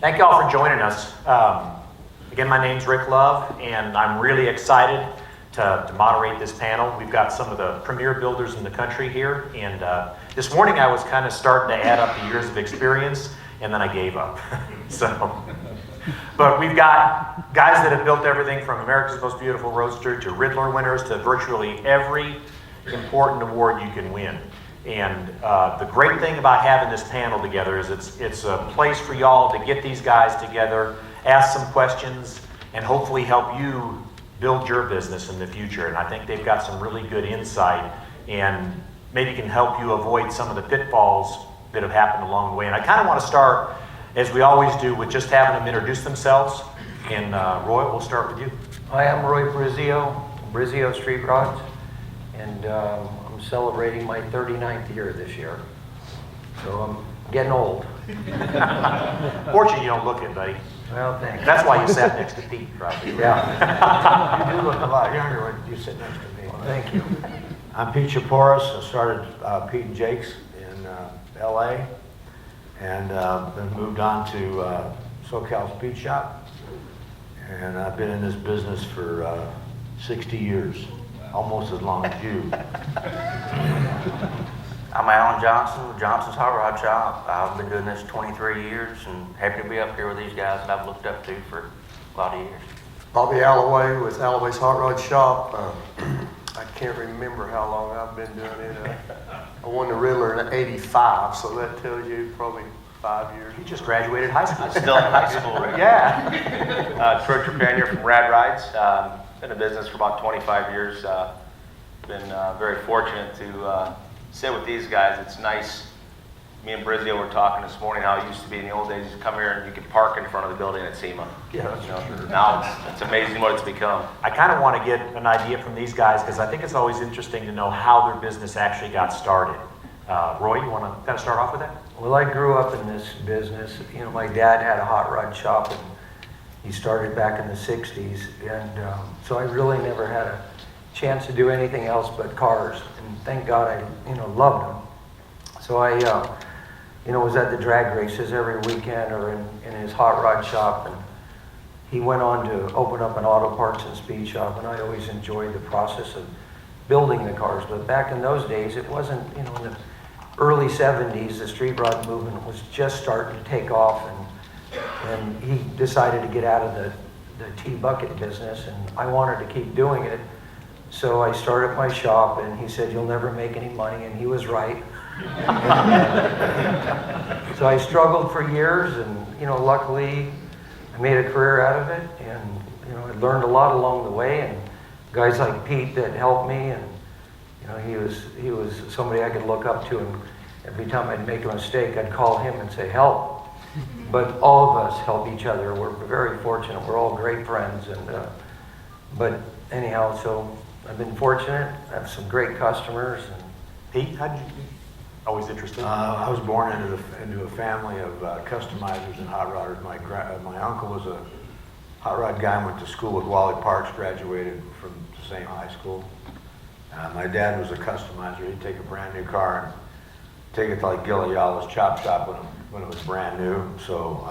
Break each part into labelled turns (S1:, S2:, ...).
S1: Thank you all for joining us. Again, my name's Rick Love, and I'm really excited to moderate this panel. We've got some of the premier builders in the country here, and this morning I was kind of starting to add up the years of experience, and then I gave up. But we've got guys that have built everything from America's Most Beautiful Roadster to Riddler winners to virtually every important award you can win. And the great thing about having this panel together is it's a place for y'all to get these guys together, ask some questions, and hopefully help you build your business in the future. And I think they've got some really good insight and maybe can help you avoid some of the pitfalls that have happened along the way. And I kind of want to start, as we always do, with just having them introduce themselves. And Roy, we'll start with you.
S2: Hi, I'm Roy Brizio Street Rods, and I'm celebrating my 39th year this year. So I'm getting old.
S1: Fortunately, you don't look it, buddy.
S2: Well, thanks.
S1: That's why you sat next to Pete, probably.
S2: Yeah.
S3: You do look a lot younger when you sit next to me.
S2: Well, thank you.
S3: I'm Pete Chaporis. I started Pete and Jake's in LA, and then moved on to SoCal Speed Shop. And I've been in this business for 60 years, almost as long as you.
S4: I'm Alan Johnson with Johnson's Hot Rod Shop. I've been doing this 23 years and happy to be up here with these guys that I've looked up to for a lot of years.
S5: Bobby Alloway with Alloway's Hot Rod Shop. I can't remember how long I've been doing it. I won the Riddler in '85, so that tells you probably 5 years.
S1: You just graduated high school.
S4: Still in high school, right?
S1: Yeah.
S6: Troy Trepanier from Rad Rides. Been in business for about 25 years. Been very fortunate to sit with these guys. It's nice. Me and Brizio were talking this morning how it used to be in the old days. You come here and you could park in front of the building at SEMA.
S1: Yeah, that's true.
S6: Now it's amazing what it's become.
S1: I kind of want to get an idea from these guys because I think it's always interesting to know how their business actually got started. Roy, you want to kind of start off with that?
S2: Well, I grew up in this business. You know, my dad had a hot rod shop, and he started back in the 60s. And so I really never had a chance to do anything else but cars. And thank God I, loved them. So I, was at the drag races every weekend or in his hot rod shop. And he went on to open up an auto parts and speed shop. And I always enjoyed the process of building the cars. But back in those days, it wasn't, in the early 70s, the street rod movement was just starting to take off. And he decided to get out of the T-bucket business. And I wanted to keep doing it. So I started my shop, and he said, "You'll never make any money," and he was right. So I struggled for years, and luckily I made a career out of it, and I learned a lot along the way, and guys like Pete that helped me, and he was somebody I could look up to, and every time I'd make a mistake, I'd call him and say, "Help." But all of us help each other. We're very fortunate. We're all great friends, and but anyhow, so I've been fortunate. I have some great customers. And
S1: Pete, how did you always interested?
S3: I was born into a family of customizers and hot rodders. My uncle was a hot rod guy. Went to school with Wally Parks. Graduated from the same high school. My dad was a customizer. He'd take a brand new car and take it to like Gilly Yala's chop shop when it was brand new. So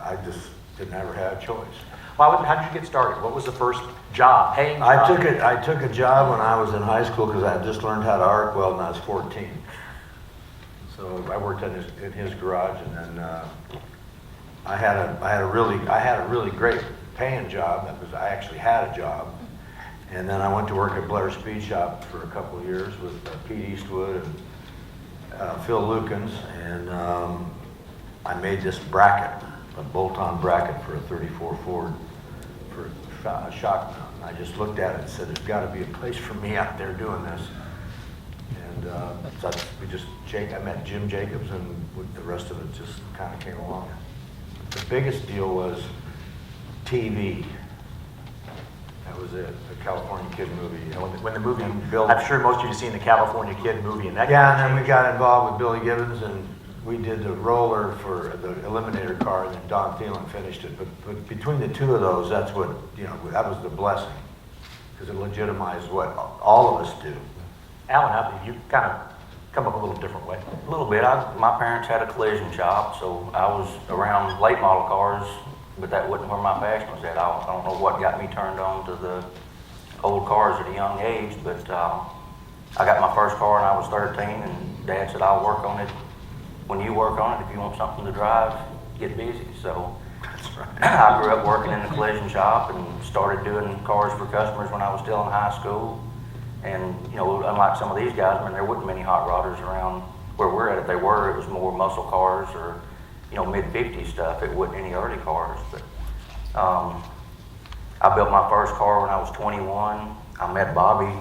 S3: I just didn't ever have a choice.
S1: How did you get started? What was the first job? Paying
S3: I
S1: job?
S3: took a job when I was in high school because I had just learned how to arc weld when I was 14. So I worked in his garage, and then I had a really great paying job. I actually had a job, and then I went to work at Blair Speed Shop for a couple of years with Pete Eastwood and Phil Lukens, and I made this bracket, a bolt-on bracket for a 34 Ford for a shock mount. And I just looked at it and said, "There's got to be a place for me out there doing this." And so I met Jim Jacobs, and the rest of it just kind of came along. The biggest deal was TV. That was it, the California Kid movie.
S1: When the movie, I'm sure most of you have seen the California Kid movie, and that.
S3: Yeah, and then we got involved with Billy Gibbons, and we did the roller for the Eliminator car, and then Don Thielen finished it. But between the two of those, that's what, that was the blessing, because it legitimized what all of us do.
S1: Alan, you kind of come up a little different way.
S4: A little bit. My parents had a collision shop, so I was around late model cars, but that wasn't where my passion was at. I don't know what got me turned on to the old cars at a young age, but I got my first car when I was 13, and Dad said, I'll work on it. When you work on it, if you want something to drive, get busy. So I grew up working in the collision shop and started doing cars for customers when I was still in high school. And, you know, unlike some of these guys, I mean, there wasn't many hot rodders around where we're at. If they were, it was more muscle cars or, you know, mid-50s stuff. It wasn't any early cars. But I built my first car when I was 21. I met Bobby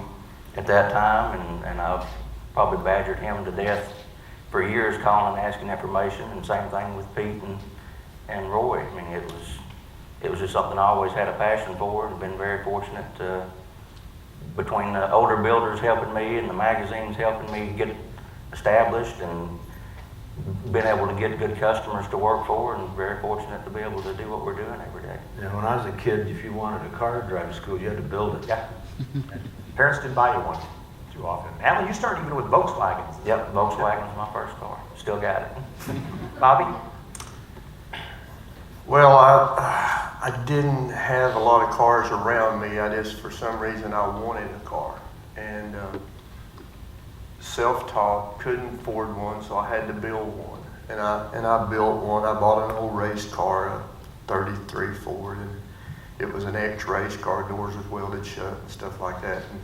S4: at that time, and I've probably badgered him to death for years, calling and asking information. And same thing with Pete and Roy. I mean, it was just something I always had a passion for, and been very fortunate to, between the older builders helping me and the magazines helping me get established, and been able to get good customers to work for, and very fortunate to be able to do what we're doing every day.
S3: Yeah, when I was a kid, if you wanted a car to drive to school, you had to build it.
S1: Yeah. Parents didn't buy you one too often. Alan, you started even with Volkswagens.
S4: Yep, Volkswagen was my first car. Still got it.
S1: Bobby?
S5: Well, I didn't have a lot of cars around me. I just, for some reason, I wanted a car. And self-taught, couldn't afford one, so I had to build one. And I built one. I bought an old race car, a 33 Ford, and it was an X-race car, doors was welded shut and stuff like that. And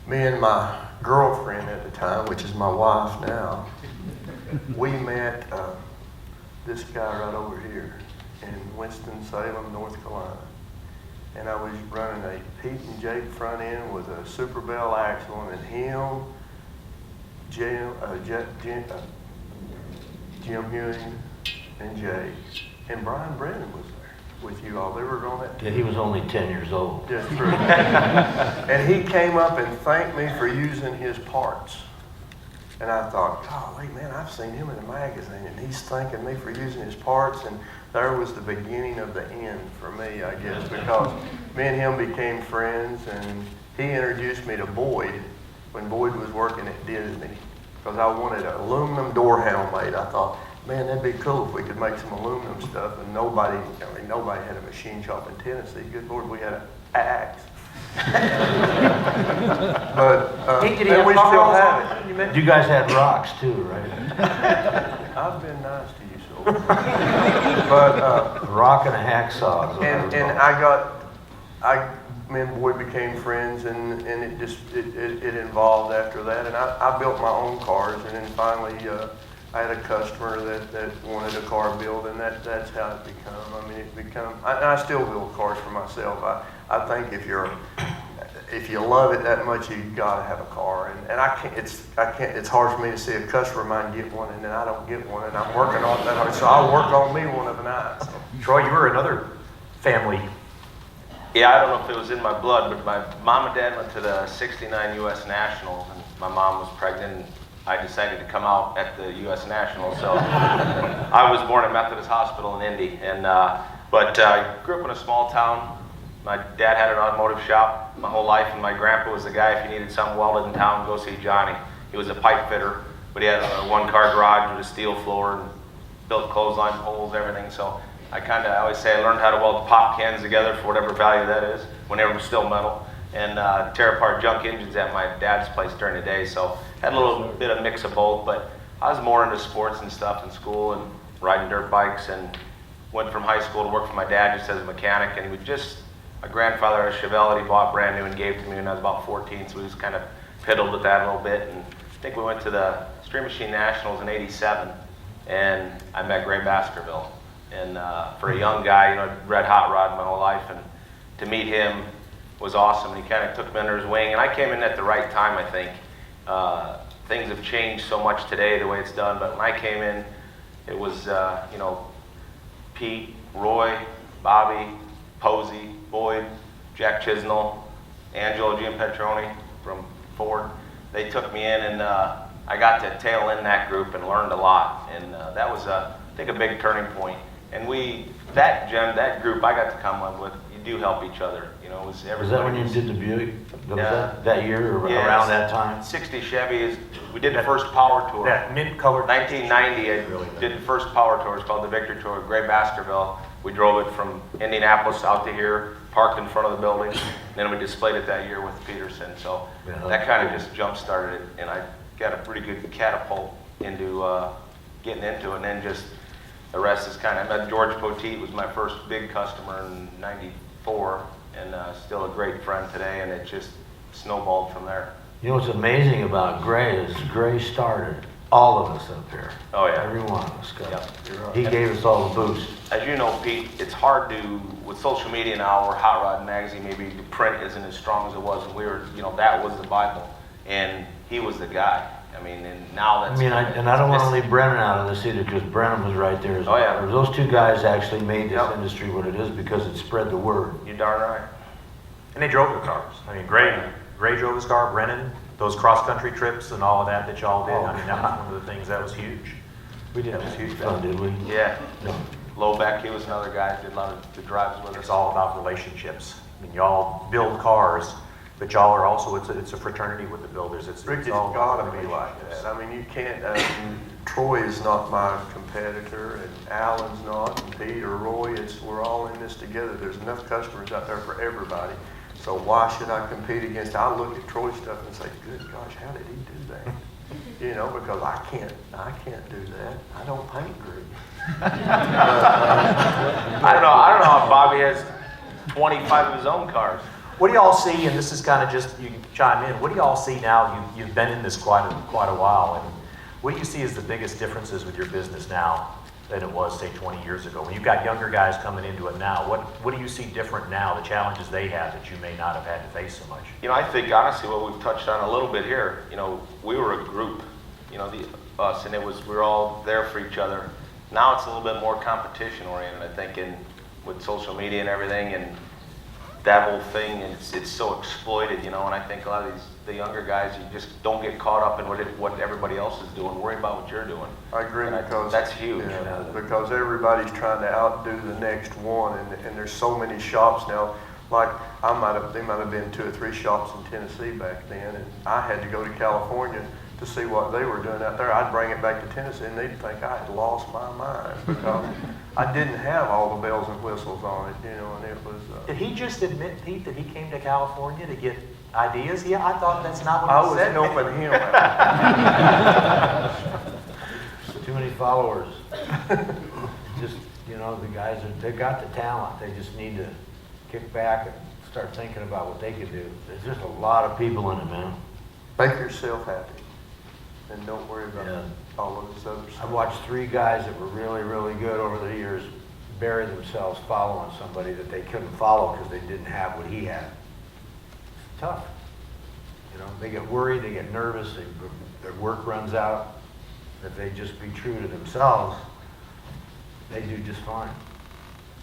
S5: me and my girlfriend at the time, which is my wife now, we met this guy right over here in Winston-Salem, North Carolina. And I was running a Pete and Jake front end with a Super Bell axle, and him, Jim Hewing, and Jay, and Brian Brennan was there with you all. They were on that.
S3: Yeah, he was only 10 years old.
S5: That's true. And he came up and thanked me for using his parts. And I thought, golly, man, I've seen him in a magazine, and he's thanking me for using his parts. And there was the beginning of the end for me, I guess, because me and him became friends, and he introduced me to Boyd when Boyd was working at Disney, because I wanted an aluminum door handle made. I thought, man, that'd be cool if we could make some aluminum stuff. And nobody had a machine shop in Tennessee. Good Lord, we had an axe. But
S1: Hey, did he
S5: and
S1: have
S5: we still
S1: coveralls
S5: have
S1: on?
S5: it.
S1: You mentioned-
S3: You guys had rocks too, right?
S5: I've been nice to you, so. But
S3: A rock and a hacksaw. is what I
S5: and
S3: recall.
S5: me and Boyd became friends, and it evolved after that. And I built my own cars, and then finally I had a customer that wanted a car built, and that's how it become. I mean, I still build cars for myself. I think if you love it that much, you gotta have a car. And I can't. It's hard for me to see a customer of mine get one, and then I don't get one, and I'm working on that hard. So I'll work on me one of the nights.
S1: Troy, you were another family.
S6: Yeah, I don't know if it was in my blood, but my mom and dad went to the 69 U.S. Nationals, and my mom was pregnant, and I decided to come out at the U.S. Nationals. So I was born at Methodist Hospital in Indy, but I grew up in a small town. My dad had an automotive shop my whole life, and my grandpa was the guy, if you needed something welded in town, go see Johnny. He was a pipe fitter, but he had a one-car garage with a steel floor and built clothesline poles, everything. So I always say I learned how to weld pop cans together for whatever value that is, when they were still metal, and tear apart junk engines at my dad's place during the day. So had a little bit of mix of both, but I was more into sports and stuff in school and riding dirt bikes, and went from high school to work for my dad just as a mechanic. And my grandfather had a Chevelle that he bought brand new and gave to me when I was about 14, so we just kind of piddled with that a little bit. And I think we went to the Street Machine Nationals in '87, and I met Gray Baskerville. And for a young guy, read hot rod my whole life, and to meet him was awesome. He kind of took me under his wing, and I came in at the right time, I think. Things have changed so much today, the way it's done, but when I came in, it was, Pete, Roy, Bobby, Posey, Boyd, Jack Chisnell, Angelo Giampetroni from Ford. They took me in, and I got to tail in that group and learned a lot. And that was, I think, a big turning point. And that group I got to come up with, you do help each other, you know, it was everybody.
S3: Was that when you did the Buick? Was
S6: Yeah.
S3: that year or
S6: Yeah,
S3: around that time?
S6: 60 Chevy is, we did the first power tour.
S1: That mint-colored.
S6: 1990, I
S1: Really nice.
S6: did the first power tour. It's called the Victor Tour, Gray Baskerville. We drove it from Indianapolis out to here, parked in front of the building, and then we displayed it that year with Peterson. So
S3: Yeah,
S6: that kind of just jump-started it, and I got a pretty good catapult into getting into it, and then just the rest is kind of, I met George Poteet, was my first big customer in '94, and still a great friend today, and it just snowballed from there.
S3: You know what's amazing about Gray is Gray started all of us up here.
S6: Oh, yeah.
S3: Every one of us. 'Cause
S6: Yep.
S3: He gave us all the boost.
S6: As you know, Pete, it's hard to, with social media now, or Hot Rod Magazine, maybe the print isn't as strong as it was, and we were, you know, that was the Bible, and he was the guy. I mean, and now
S3: I
S6: that's.
S3: mean, I don't want to leave Brennan out of this either, because Brennan was right there as
S6: Oh,
S3: well.
S6: yeah.
S3: Those two guys actually made this
S6: Yep.
S3: industry what it is because it spread the word.
S6: You darn right.
S1: And they drove the cars. I mean, Gray drove his car, Brennan, those cross-country trips and all of that y'all did. I mean, that was one of the things that was huge.
S3: We didn't have fun, did we?
S6: Yeah.
S3: No.
S6: Lowbeck, he was another guy that did a lot of the drives with us.
S1: It's all about relationships. I mean, y'all build cars, but y'all are also, it's a fraternity with the builders. It's
S5: Rick, it's
S1: all
S5: gotta
S1: about
S5: be like
S1: relationships.
S5: that. I mean, you can't, Troy is not my competitor, and Alan's not, and Pete or Roy, we're all in this together. There's enough customers out there for everybody. So why should I compete against, I look at Troy's stuff and say, good gosh, how did he do that? You know, because I can't do that. I don't paint green.
S6: I don't know how Bobby has 25 of his own cars.
S1: What do y'all see, and this is kind of just, you can chime in, what do y'all see now? You've been in this quite a while, and what do you see as the biggest differences with your business now than it was, say, 20 years ago? When you've got younger guys coming into it now, what do you see different now, the challenges they have that you may not have had to face so much?
S6: You know, I think honestly what we've touched on a little bit here, you know, we were a group, you know, us, and we were all there for each other. Now it's a little bit more competition oriented, I think, and with social media and everything, and that whole thing, it's so exploited, you know, and I think a lot of the younger guys, you just don't get caught up in what everybody else is doing, worry about what you're doing.
S5: I agree,
S6: And
S5: because
S6: that's huge.
S5: yeah, because everybody's trying to outdo the next one, and there's so many shops now. Like they might have been 2 or 3 shops in Tennessee back then, and I had to go to California to see what they were doing out there. I'd bring it back to Tennessee, and they'd think I had lost my mind because I didn't have all the bells and whistles on it, you know, and it was.
S1: Did he just admit, Pete, that he came to California to get ideas? Yeah, I thought that's not what
S5: I
S1: he
S5: was
S1: said.
S5: helping him out.
S3: Too many followers. Just, you know, the guys, they've got the talent. They just need to kick back and start thinking about what they could do. There's just a lot of people in it, man.
S5: Make yourself happy, and don't worry about
S3: Yeah.
S5: all of this other
S3: I
S5: stuff.
S3: watched 3 guys that were really, really good over the years bury themselves following somebody that they couldn't follow because they didn't have what he had. It's tough. You know, they get worried, they get nervous, their work runs out. If they just be true to themselves, they do just fine.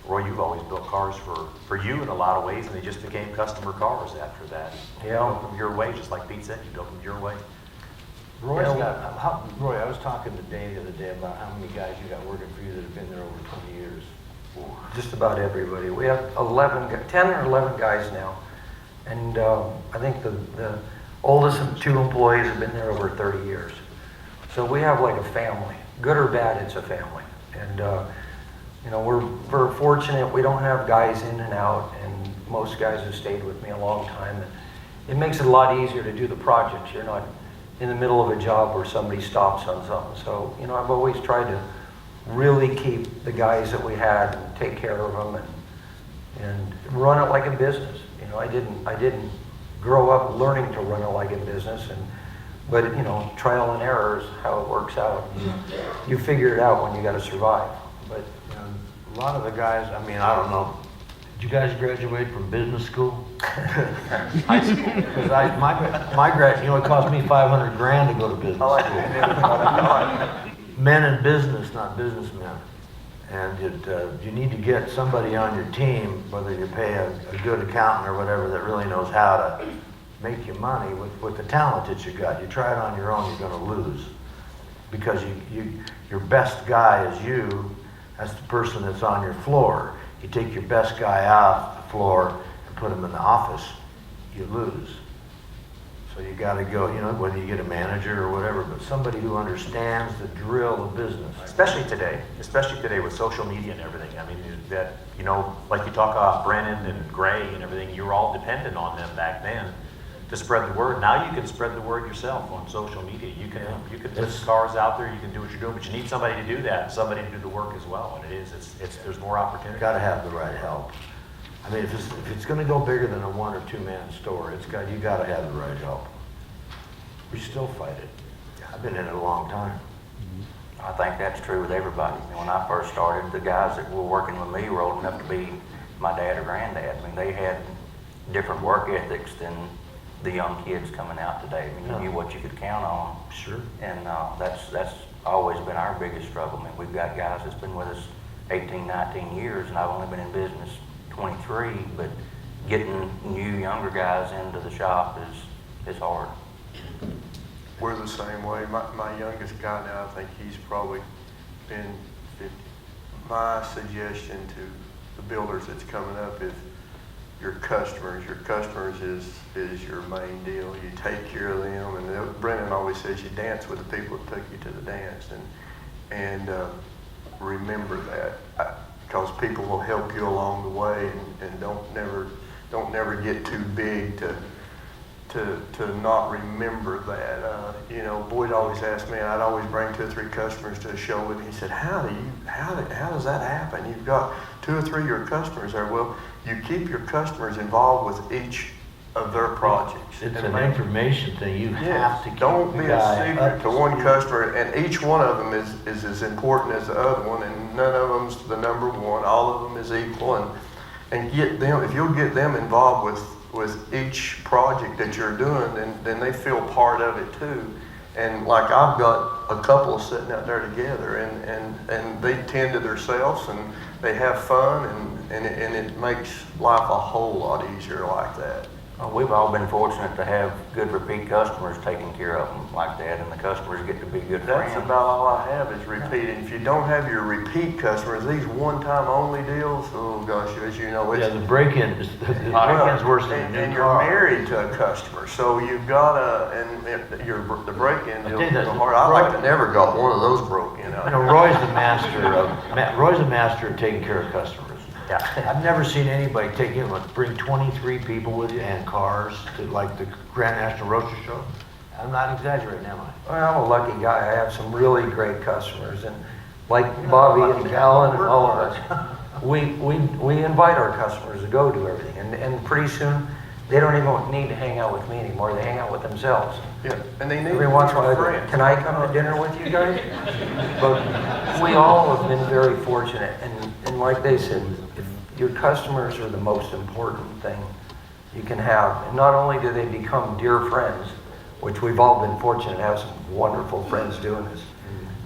S1: Roy, you've always built cars for you in a lot of ways, and they just became customer cars after that. You
S2: Yeah.
S1: built them your way, just like Pete said, you built them your way.
S3: Roy,
S2: Yeah.
S3: I was talking to Dave the other day about how many guys you got working for you that have been there over 20 years.
S2: Just about everybody. We have 10 or 11 guys now. And I think the oldest of 2 employees have been there over 30 years. So we have like a family. Good or bad, it's a family. And you know, we're fortunate we don't have guys in and out, and most guys have stayed with me a long time. And it makes it a lot easier to do the projects. You're not in the middle of a job where somebody stops on something. So, you know, I've always tried to really keep the guys that we had and take care of them and run it like a business. You know, I didn't grow up learning to run it like a business, but you know, trial and error is how it works out. You figure it out when you got to survive. But
S3: A lot of the guys, I mean, I don't know, did you guys graduate from business school?
S6: High school.
S3: Because my grad, you know, it cost me $500 grand to go to business
S5: I like
S3: school.
S5: it.
S3: Men in business, not businessmen. And you need to get somebody on your team, whether you pay a good accountant or whatever, that really knows how to make you money with the talent that you got. You try it on your own, you're going to lose. Because your best guy is you. That's the person that's on your floor. You take your best guy out, the floor and put them in the office, you lose. So you gotta go, you know, whether you get a manager or whatever, but somebody who understands the drill of business.
S1: Especially today with social media and everything. I mean, that, you know, like you talk about Brennan and Gray and everything, you were all dependent on them back then to spread the word. Now you can spread the word yourself on social media. You can put cars out there, you can do what you're doing, but you need somebody to do that, and somebody to do the work as well. And there's more opportunity.
S3: Gotta have the right help. I mean, if it's gonna go bigger than a 1 or 2 man store, you gotta have the right help. We still fight it. I've been in it a long time.
S4: I think that's true with everybody. When I first started, the guys that were working with me were old enough to be my dad or granddad. I mean, they had different work ethics than the young kids coming out today. I mean, you knew what you could count on.
S3: Sure.
S4: And that's always been our biggest struggle. I mean, we've got guys that's been with us 18, 19 years, and I've only been in business 23, but getting new, younger guys into the shop is hard.
S5: We're the same way. My youngest guy now, I think he's probably been 50. My suggestion to the builders that's coming up is your customers is your main deal. You take care of them, and Brennan always says you dance with the people that took you to the dance, and remember that, because people will help you along the way, and don't never get too big to not remember that. You know, Boyd always asked me, and I'd always bring 2 or 3 customers to a show with me. He said, how does that happen? You've got 2 or 3 of your customers there. Well, you keep your customers involved with each of their projects.
S3: It's an information thing. You have to keep
S5: Don't
S3: the
S5: be
S3: guy
S5: a secret
S3: up
S5: to one customer, and each one of them is as important as the other one, and none of them's the number one. All of them is equal, and get them, if you'll get them involved with each project that you're doing, then they feel part of it too. And like I've got a couple sitting out there together, and they tend to themselves, and they have fun, and it makes life a whole lot easier like that.
S4: We've all been fortunate to have good repeat customers taking care of them like that, and the customers get to be good
S5: That's
S4: friends.
S5: about all I have is repeating. If you don't have your repeat customers, these one-time only deals, oh gosh, as you know,
S3: Yeah,
S5: it's...
S3: the break-in's worse than a new
S5: And you're
S3: car.
S5: married to a customer, so you've got the break-in
S3: I
S5: deal
S3: think
S5: is
S3: that's-
S5: hard. I like to never got one of those broke, you
S3: You know,
S5: know.
S3: Roy's the master of taking care of customers.
S1: Yeah.
S3: I've never seen anybody bring 23 people with you and cars to like the Grand National Roaster Show. I'm not exaggerating, am I?
S2: Well, I'm a lucky guy. I have some really great customers, and like Bobby and Alan and all of us, we invite our customers to go do everything, and pretty soon they don't even need to hang out with me anymore. They hang out with themselves.
S5: Yeah, and they need
S2: Every once in a while, I go,
S5: friends.
S2: can I come to dinner with you guys? But we all have been very fortunate, and like they said, if your customers are the most important thing you can have. And not only do they become dear friends, which we've all been fortunate to have some wonderful friends doing this,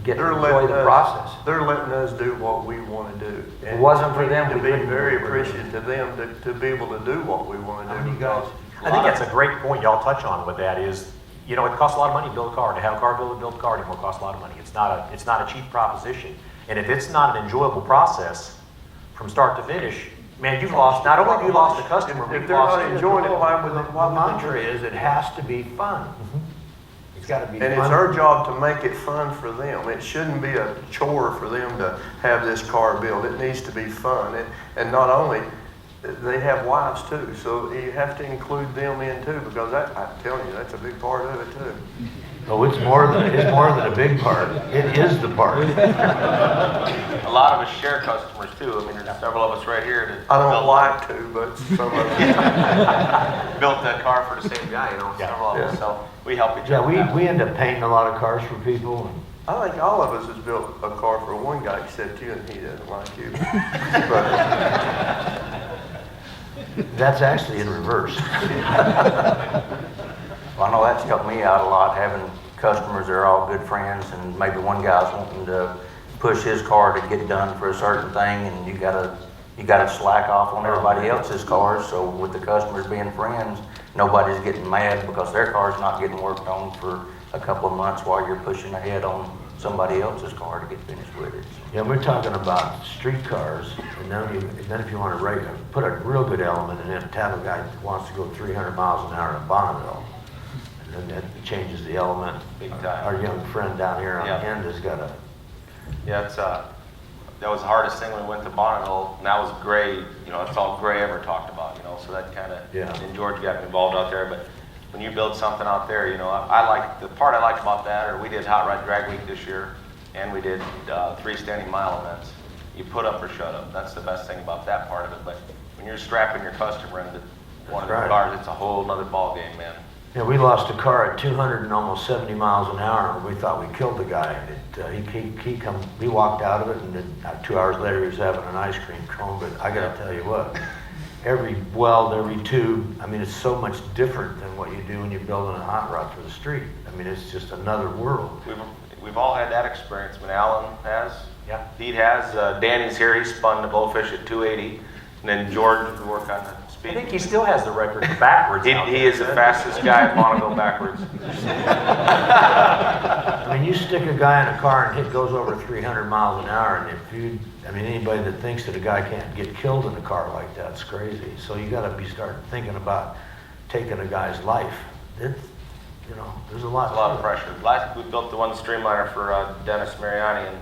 S2: get to enjoy the process.
S5: They're letting us do what we want to do.
S2: If it wasn't for them,
S5: to
S2: we
S5: be
S2: couldn't
S5: very
S2: do what we're doing.
S5: appreciative to them to be able to do what we want to do.
S3: You guys,
S1: I think that's a great point y'all touch on with that is, you know, it costs a lot of money to build a car. To have a car build a car anymore costs a lot of money. It's not a cheap proposition. And if it's not an enjoyable process from start to finish, man, you've lost, not only have you lost a customer,
S5: If
S1: we've
S5: they're
S1: lost
S5: not
S1: you.
S5: enjoying it, why would
S3: the
S5: they?
S3: mantra is it has to be fun. It's got to be
S5: And
S3: fun.
S5: it's our job to make it fun for them. It shouldn't be a chore for them to have this car built. It needs to be fun. And not only, they have wives too, so you have to include them in too, because I'm telling you, that's a big part of it too.
S3: Oh, it's more than a big part. It is the part.
S6: A lot of us share customers too. I mean, there's several of us right here that
S5: I don't like to, but some of them.
S6: built that car for the same guy, you know, several of us, so we help each
S3: Yeah,
S6: other.
S3: we end up painting a lot of cars for people. And
S5: I think all of us has built a car for one guy except you, and he doesn't like you. But
S3: that's actually in reverse.
S4: Well, I know that's helped me out a lot, having customers that are all good friends, and maybe one guy's wanting to push his car to get done for a certain thing, and you gotta slack off on everybody else's cars. So with the customers being friends, nobody's getting mad because their car's not getting worked on for a couple of months while you're pushing ahead on somebody else's car to get finished with it.
S3: Yeah, we're talking about street cars, and then if you want to put a real good element in it, have a guy that wants to go 300 miles an hour in Bonneville, and then that changes the element.
S6: Big time.
S3: Our young friend down here on the
S6: Yeah.
S3: end has got a,
S6: Yeah, that was the hardest thing when we went to Bonneville, and that was Gray, it's all Gray ever talked about, so that kind of,
S3: Yeah.
S6: and George got involved out there, but when you build something out there, the part I liked about that, or we did Hot Rod Drag Week this year, and we did 3 standing mile events. You put up or shut up, that's the best thing about that part of it, but when you're strapping your customer into one of the
S3: right.
S6: cars, it's a whole nother ballgame, man.
S3: yeah, we lost a car at 200 and almost 70 miles an hour, and we thought we killed the guy. He walked out of it, and then 2 hours later he was having an ice cream cone. But I got to tell you what, every weld, every tube, I mean, it's so much different than what you do when you're building a hot rod for the street. I mean, it's just another world.
S6: We've all had that experience. When Alan has,
S1: Yeah.
S6: Pete has, Danny's here, he spun the blowfish at 280, and then George would work on the
S1: I
S6: speed.
S1: think he still has the record for backwards. out
S6: He
S1: there.
S6: is the fastest guy at Bonneville backwards.
S3: I mean, you stick a guy in a car and it goes over 300 miles an hour, and anybody that thinks that a guy can't get killed in a car like that's crazy. So you got to start thinking about taking a guy's life. There's a lot.
S6: A lot of
S3: to it.
S6: pressure. We built the one streamliner for Dennis Mariani, and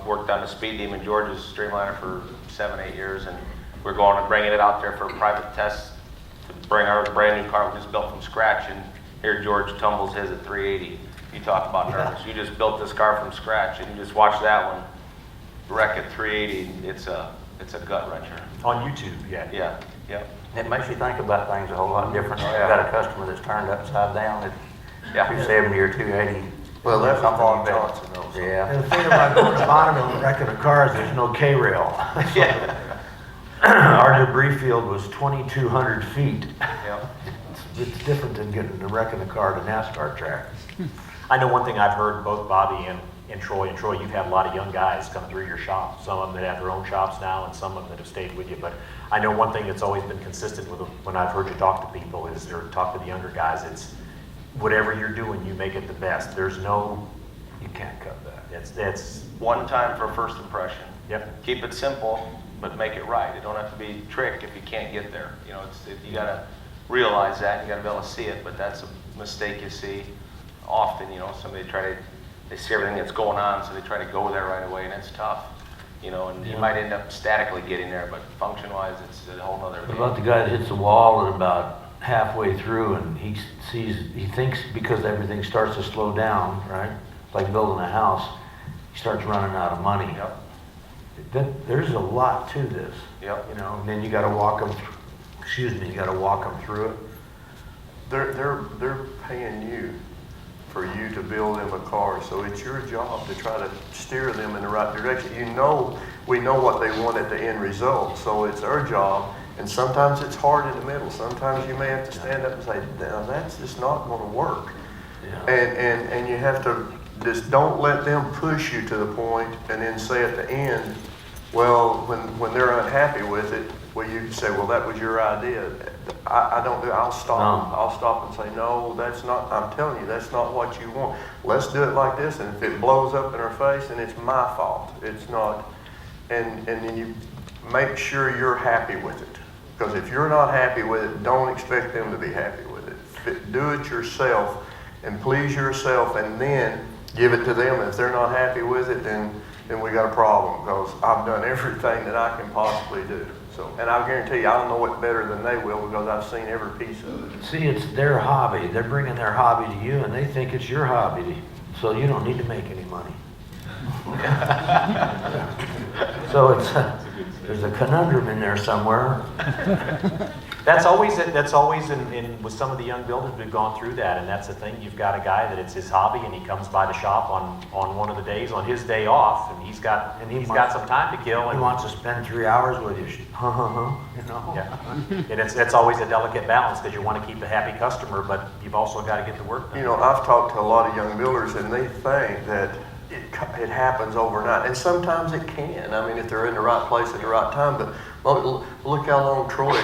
S6: worked on the Speed Demon George's streamliner for 7-8 years, and we're going and bringing it out there for private tests to bring our brand new car we just built from scratch, and here George tumbles his at 380. You talk about nervous. You just built this car from scratch, and you just watch that one wreck at 380. It's a gut wrencher.
S1: On YouTube, yeah.
S6: Yeah.
S4: It makes you think about things a whole lot different.
S6: Oh,
S4: You've
S6: yeah.
S4: got a customer that's turned upside down at
S6: Yeah.
S4: 270 or 280.
S5: Well, that's
S4: Something
S5: Tom
S4: like that.
S5: Johnson also.
S4: Yeah.
S3: And the thing about going to Bonneville and wrecking a car is there's no K-rail.
S6: Yeah.
S3: Our debris field was 2,200 feet.
S6: Yeah.
S3: It's different than wrecking a car at a NASCAR track.
S1: I know one thing I've heard, both Bobby and Troy, you've had a lot of young guys come through your shop. Some of them that have their own shops now, and some of them that have stayed with you. But I know one thing that's always been consistent with when I've heard you talk to people or talk to the younger guys, it's whatever you're doing, you make it the best. There's no, you can't cut that. It's
S6: One time for first impression.
S1: yep.
S6: Keep it simple, but make it right. It don't have to be trick if you can't get there. You gotta realize that, and you gotta be able to see it, but that's a mistake you see often, somebody they see everything that's going on, so they try to go there right away, and it's tough, and you might end up statically getting there, but function-wise, it's a whole nother
S3: What
S6: game.
S3: about the guy that hits the wall at about halfway through and he thinks because everything starts to slow down, right? Like building a house, he starts running out of money.
S6: Yep.
S3: There's a lot to this.
S6: Yep.
S3: And then you gotta walk them, you gotta walk them through it.
S5: They're paying you for you to build them a car, so it's your job to try to steer them in the right direction. We know what they want at the end result, so it's our job, and sometimes it's hard in the middle. Sometimes you may have to stand up and say, now that's just not gonna work.
S3: Yeah.
S5: And you have to, just don't let them push you to the point and then say at the end, well, when they're unhappy with it, well, you can say, well, that was your idea. I'll stop.
S3: No.
S5: I'll stop and say, no, that's not, I'm telling you, that's not what you want. Let's do it like this, and if it blows up in our face, then it's my fault. It's not, and then you make sure you're happy with it. Because if you're not happy with it, don't expect them to be happy with it. Do it yourself and please yourself, and then give it to them. If they're not happy with it, then we got a problem, because I've done everything that I can possibly do. So, and I guarantee you, I'll know it better than they will, because I've seen every piece of it.
S3: See, it's their hobby. They're bringing their hobby to you and they think it's your hobby. So you don't need to make any money. So there's a conundrum in there somewhere.
S1: That's always in with some of the young builders, we've gone through that, and that's the thing. You've got a guy that it's his hobby, and he comes by the shop on one of the days, on his day off, and he's got some time to kill.
S3: He
S1: And
S3: wants to spend 3 hours with you.
S1: yeah, and it's always a delicate balance, because you want to keep a happy customer, but you've also got to get the work done.
S5: I've talked to a lot of young builders, and they think that it happens overnight, and sometimes it can. I mean, if they're in the right place at the right time. But look how long Troy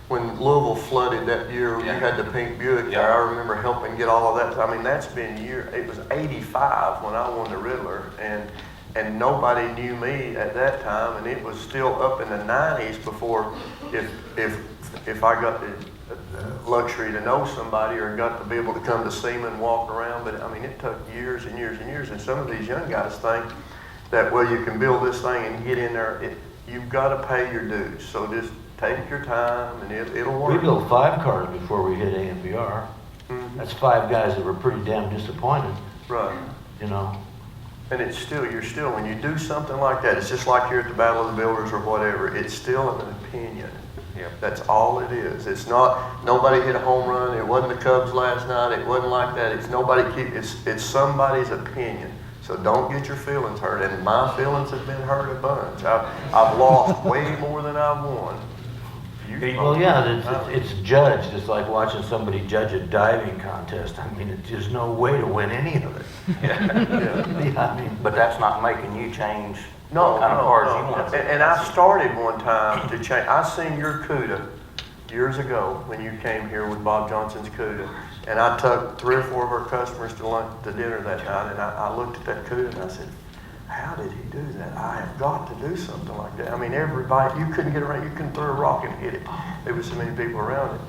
S5: when Louisville flooded that year, you
S6: Yeah.
S5: had the pink Buick
S6: Yeah.
S5: there. I remember helping get all of that. I mean, that's been it was 85 when I won the Riddler, and nobody knew me at that time, and it was still up in the 90s before if I got the luxury to know somebody or got to be able to come to SEMA and walk around. But I mean, it took years and years and years, and some of these young guys think that, well, you can build this thing and get in there. You've got to pay your dues, so just take your time and it'll work.
S3: We built 5 cars before we hit AMBR.
S5: Mhm.
S3: That's 5 guys that were pretty damn disappointed,
S5: Right.
S3: you know?
S5: And you're still, when you do something like that, it's just like you're at the Battle of the Builders or whatever, it's still an opinion.
S6: Yep.
S5: That's all it is. It's not, nobody hit a home run, it wasn't the Cubs last night, it wasn't like that, it's somebody's opinion. So don't get your feelings hurt, and my feelings have been hurt a bunch. I've lost way more than I've won.
S3: Well, yeah, it's judged. It's like watching somebody judge a diving contest. I mean, there's no way to win any of it. Yeah, I mean,
S4: But that's not making you change
S5: No,
S4: what kind of cars you
S5: no.
S4: want.
S5: And I started one time to change. I seen your CUDA years ago when you came here with Bob Johnson's CUDA, and I took 3 or 4 of our customers to lunch, to dinner that night, and I looked at that CUDA and I said, how did he do that? I have got to do something like that. I mean, everybody, you couldn't get around, you couldn't throw a rock and hit it. There was so many people around it.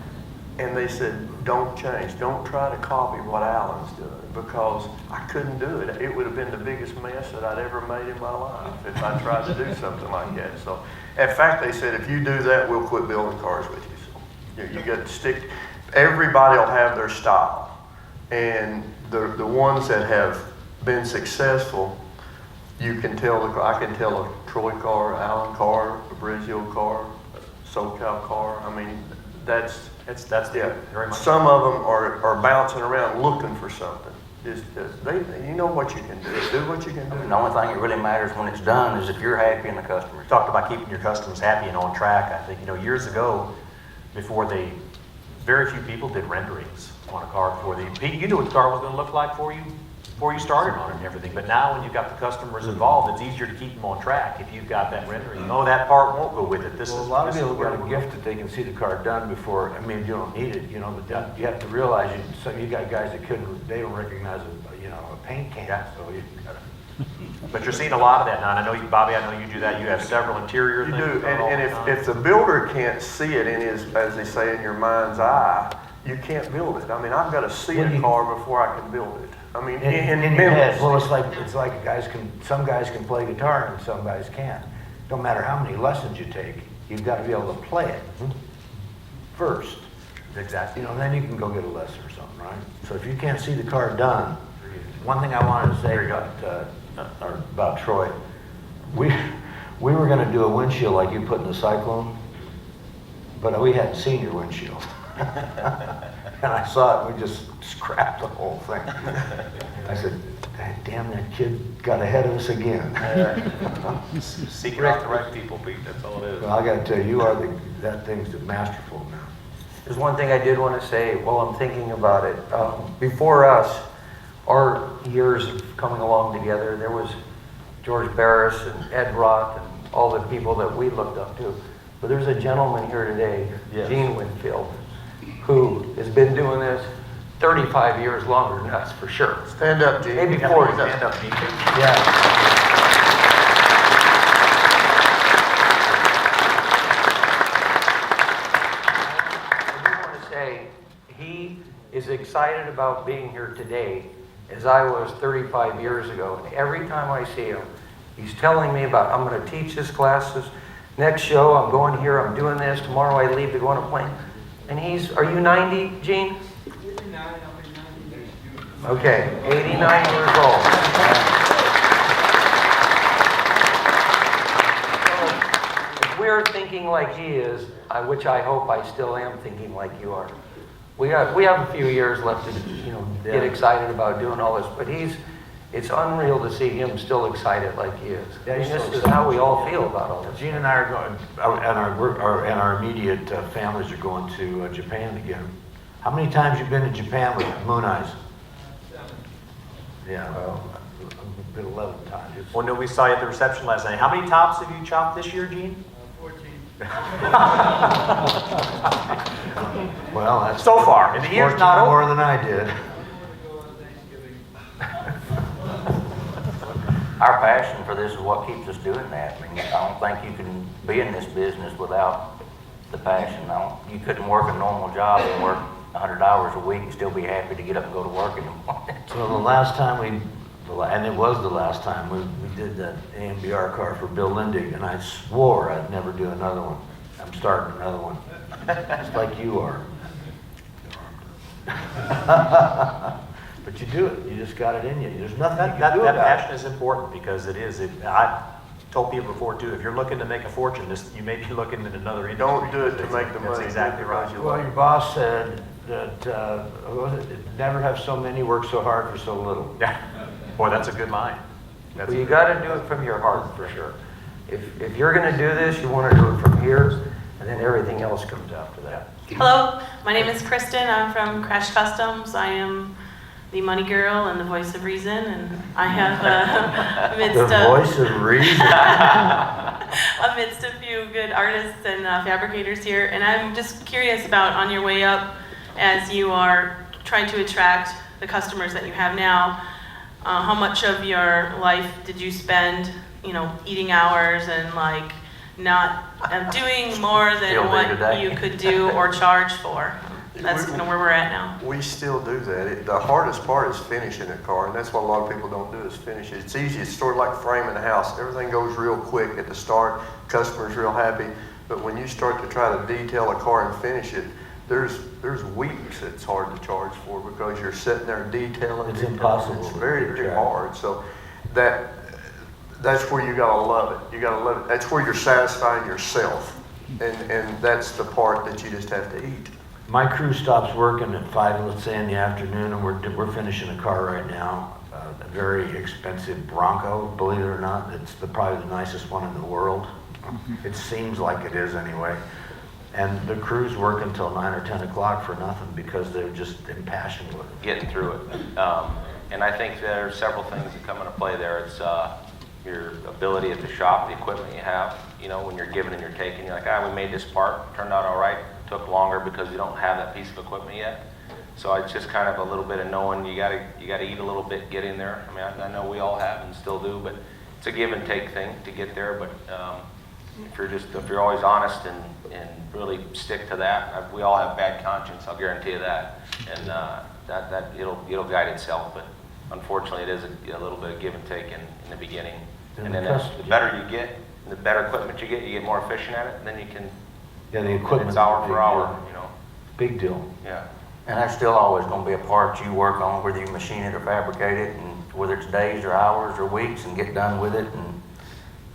S5: And they said, don't change, don't try to copy what Alan's doing, because I couldn't do it. It would have been the biggest mess that I'd ever made in my life if I tried to do something like that. So, in fact, they said, if you do that, we'll quit building cars with you. So, you got to stick, everybody will have their style. And the ones that have been successful, you can tell, I can tell a Troy car, Allen car, a Brazil car, a SoCal car. I mean, that's
S1: yeah, very much.
S5: some of them are bouncing around looking for something. You know what you can do. Do what you can do.
S4: And the only thing that really matters when it's done is if you're happy and the customer's
S1: You talked about keeping your customers happy and on track. I think, years ago, very few people did renderings on a car before you knew what the car was going to look like before you started on it and everything. But now when you've got the customers involved, it's easier to keep them on track if you've got that rendering. Oh, that part won't go with it.
S3: well, a lot of people got a gift that they can see the car done before. I mean, you don't need it, but you have to realize you got guys that they don't recognize a paint can.
S1: Yeah.
S3: So you gotta.
S1: But you're seeing a lot of that now. And I know you, Bobby, I know you do that. You have several interior
S5: You
S1: things.
S5: do,
S1: going all
S5: and
S1: the time.
S5: if the builder can't see it in his, as they say, in your mind's eye, you can't build it. I mean, I've got to see a car before I can build it. I mean,
S3: In
S5: in
S3: your head,
S5: minutes.
S3: well, it's like some guys can play guitar and some guys can't. Don't matter how many lessons you take, you've got to be able to play it first.
S1: Exactly.
S3: Then you can go get a lesson or something, right? So if you can't see the car done, one thing I wanted to say about Troy, we were going to do a windshield like you put in the Cyclone, but we hadn't seen your windshield. And I saw it, we just scrapped the whole thing. I said, damn, that kid got ahead of us again.
S6: Seeking out the right people, Pete, that's all it is.
S3: Well, I gotta tell you, that thing's masterful now.
S2: There's one thing I did want to say while I'm thinking about it. Before us, our years of coming along together, there was George Barris and Ed Roth and all the people that we looked up to. But there's a gentleman here today,
S3: Yes.
S2: Gene Winfield, who has been doing this 35 years longer than us, for sure.
S5: Stand up, Gene.
S2: Maybe 40.
S1: Stand up, Pete.
S2: Yeah. I do want to say, he is excited about being here today as I was 35 years ago. And every time I see him, he's telling me about, I'm going to teach this class this next show, I'm going here, I'm doing this, tomorrow I leave to go on a plane. And are you 90, Gene?
S7: 89, I'll be 90 next June.
S2: Okay, 89 years old. So, if we're thinking like he is, which I hope I still am thinking like you are, we have a few years left to, get excited about doing all this, but it's unreal to see him still excited like he is.
S3: Yeah, he's
S2: this
S3: so
S2: is how we all feel about all this.
S3: Gene and I are going, and our immediate families are going to Japan again. How many times you been to Japan with Moon Eyes?
S7: 7.
S3: Yeah, well, I've been 11 times.
S1: Well, no, we saw you at the reception last night. How many tops have you chopped this year, Gene?
S7: 14.
S3: Well, that's.
S1: So far, and the year's not over.
S3: More than I did.
S7: Go on Thanksgiving.
S4: Our passion for this is what keeps us doing that. I mean, I don't think you can be in this business without the passion. You couldn't work a normal job and work 100 hours a week and still be happy to get up and go to work in the morning.
S3: So the last time and it was the last time, we did that AMBR car for Bill Lindig, and I swore I'd never do another one. I'm starting another one, just like you are. But you do it, you just got it in you. There's nothing you can do
S1: That
S3: about
S1: passion
S3: it.
S1: is important because it is. I told people before too, if you're looking to make a fortune, you may be looking at another industry.
S5: Don't do it to make the
S1: That's
S5: money.
S1: exactly
S5: do it because
S1: right.
S5: you
S3: Well,
S5: love
S3: your
S5: it.
S3: boss said that, what was it? Never have so many work so hard for so little.
S1: Yeah. Boy, that's a good line. That's
S2: Well,
S1: a
S2: you
S1: good-
S2: gotta do it from your heart, for sure. If you're gonna do this, you wanna do it from here, and then everything else comes after that.
S8: Hello, my name is Kristen. I'm from Crash Customs. I am the money girl and the voice of reason, and I have
S3: The voice of reason.
S8: amidst a few good artists and fabricators here. And I'm just curious about on your way up, as you are trying to attract the customers that you have now, how much of your life did you spend, eating hours and like not doing more than
S4: Still do
S8: what
S4: today.
S8: you could do or charge for? That's kind of where we're at now.
S5: We still do that. The hardest part is finishing a car, and that's what a lot of people don't do is finish it. It's easy. It's sort of like framing a house. Everything goes real quick at the start. Customer's real happy. But when you start to try to detail a car and finish it, there's weeks it's hard to charge for because you're sitting there detailing.
S3: It's
S5: detailing.
S3: impossible
S5: It's
S3: to
S5: very,
S3: keep
S5: very
S3: track.
S5: hard. So that's where you gotta love it. You gotta love it. That's where you're satisfying yourself. And that's the part that you just have to eat.
S3: My crew stops working at 5, let's say in the afternoon, and we're finishing a car right now, a very expensive Bronco, believe it or not. It's probably the nicest one in the world. It seems like it is anyway. And the crews work until 9 or 10 o'clock for nothing because they're just impassioned with it.
S6: Getting through it. And I think there are several things that come into play there. It's your ability at the shop, the equipment you have. When you're giving and you're taking, you're like, we made this part, turned out all right. Took longer because you don't have that piece of equipment yet. So it's just kind of a little bit of knowing you gotta eat a little bit, get in there. I mean, I know we all have and still do, but it's a give and take thing to get there. But if you're always honest and really stick to that, we all have bad conscience. I'll guarantee you that. And that it'll guide itself. But unfortunately, it is a little bit of give and take in the beginning. And then the better you get, the better equipment you get more efficient at it. And then you can.
S3: Yeah, the equipment.
S6: It's hour for hour.
S3: Big deal.
S6: Yeah.
S4: And there's still always going to be a part you work on, whether you machine it or fabricate it, and whether it's days or hours or weeks, and get done with it, and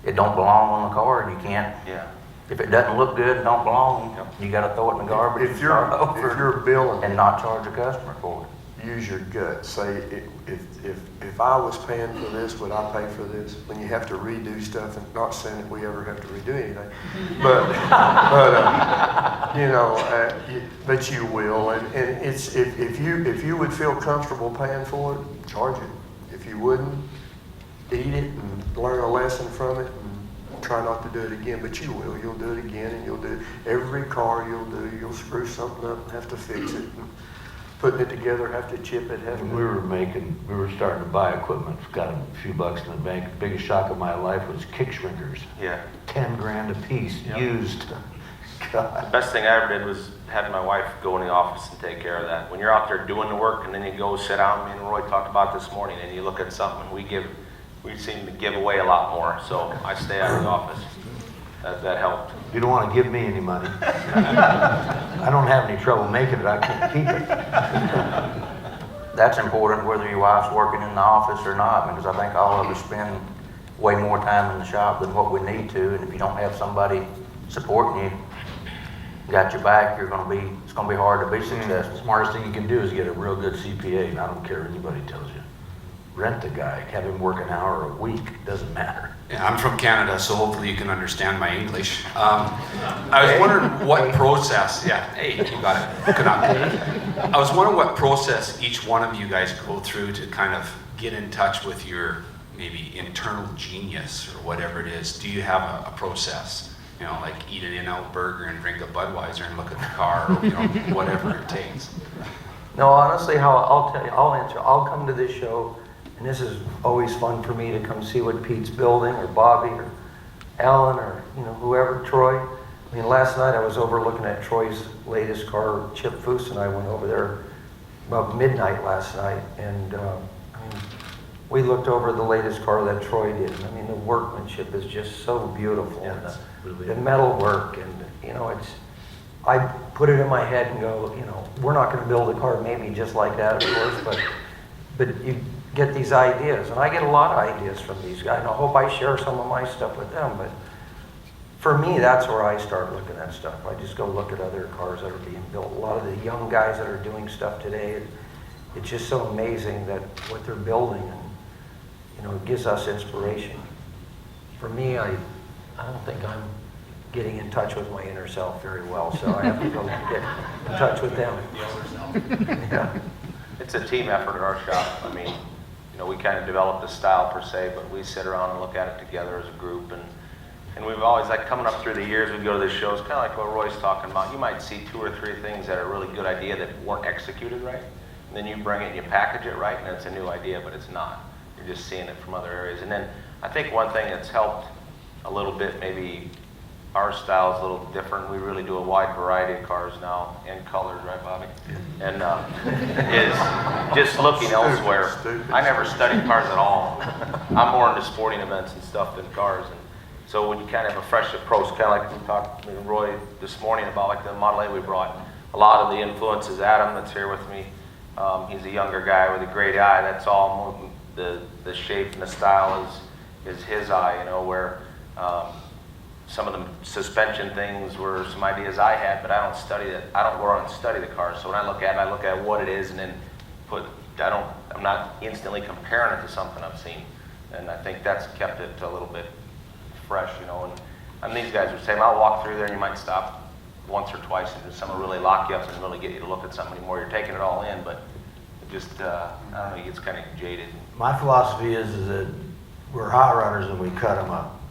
S4: it don't belong on the car, and you can't.
S6: Yeah.
S4: If it doesn't look good and don't belong, you got to throw it in the garbage and
S5: If
S4: start
S5: you're
S4: over
S5: billing,
S4: and not charge a customer for it.
S5: use your gut. Say, if I was paying for this, would I pay for this? When you have to redo stuff, and not saying that we ever have to redo anything, but but you will. And it's if you would feel comfortable paying for it, charge it. If you wouldn't, eat it and learn a lesson from it. Try not to do it again, but you will. You'll do it again, and you'll do it. Every car you'll do, you'll screw something up and have to fix it. And putting it together, have to chip it, have to.
S3: We were starting to buy equipment, got a few bucks in the bank. The biggest shock of my life was kick shrinkers.
S6: Yeah.
S3: 10 grand a piece, used.
S6: The
S3: God.
S6: best thing I ever did was having my wife go in the office and take care of that. When you're out there doing the work and then you go sit down, me and Roy talked about this morning, and you look at something, we seem to give away a lot more, so I stay out of the office. That helped.
S3: You don't want to give me any money. I don't have any trouble making it, I can't keep it.
S4: That's important whether your wife's working in the office or not, because I think all of us spend way more time in the shop than what we need to, and if you don't have somebody supporting you, got your back, it's gonna be hard to be successful.
S3: Smartest thing you can do is get a real good CPA, and I don't care what anybody tells you. Rent the guy, have him work an hour a week, doesn't matter.
S9: Yeah, I'm from Canada, so hopefully you can understand my English. I was wondering what process, you got it. Good enough. I was wondering what process each one of you guys go through to kind of get in touch with your maybe internal genius or whatever it is. Do you have a process you know, like eat an In-N-Out burger and drink a Budweiser and look at the car, or, you know, whatever it takes.
S2: No, honestly, I'll tell you, I'll answer. I'll come to this show, and this is always fun for me to come see what Pete's building, or Bobby, or Alan, or, you know, whoever, Troy. I mean, last night I was over looking at Troy's latest car. Chip Foose and I went over there about midnight last night, and I mean, we looked over the latest car that Troy did. I mean, the workmanship is just so beautiful.
S3: Yeah,
S2: and
S3: it's really-
S2: the metal work, and, you know, I put it in my head and go, you know, we're not gonna build a car maybe just like that, of course, but you get these ideas, and I get a lot of ideas from these guys, and I hope I share some of my stuff with them, but for me, that's where I start looking at stuff. I just go look at other cars that are being built. A lot of the young guys that are doing stuff today, it's just so amazing that what they're building, and, you know, it gives us inspiration. For me, I don't think I'm getting in touch with my inner self very well, so I have to go get in touch with them. Yeah.
S6: It's a team effort at our shop. I mean, you know, we kind of developed a style per se, but we sit around and look at it together as a group. And we've always, like, coming up through the years, we go to the shows, kind of like what Roy's talking about. You might see 2 or 3 things that are a really good idea that weren't executed right. And then you bring it and you package it right, and it's a new idea, but it's not. You're just seeing it from other areas. And then I think one thing that's helped a little bit, maybe our style is a little different. We really do a wide variety of cars now, and colors, right, Bobby? And is just looking elsewhere. I never studied cars at all. I'm more into sporting events and stuff than cars. And so when you kind of have a fresh approach, kind of like we talked with Roy this morning about, like, the Model A we brought, a lot of the influences, Adam that's here with me, he's a younger guy with a great eye. That's all the shape and the style is his eye, you know, where some of the suspension things were some ideas I had, but I don't study it. I don't go around and study the car. So when I look at what it is, and then I'm not instantly comparing it to something I've seen. And I think that's kept it a little bit fresh, you know. And these guys are saying, I'll walk through there and you might stop once or twice, and some will really lock you up and really get you to look at something anymore. You're taking it all in, but it just, I don't know, it gets kind of jaded.
S3: My philosophy is that we're hot rodders and we cut them up.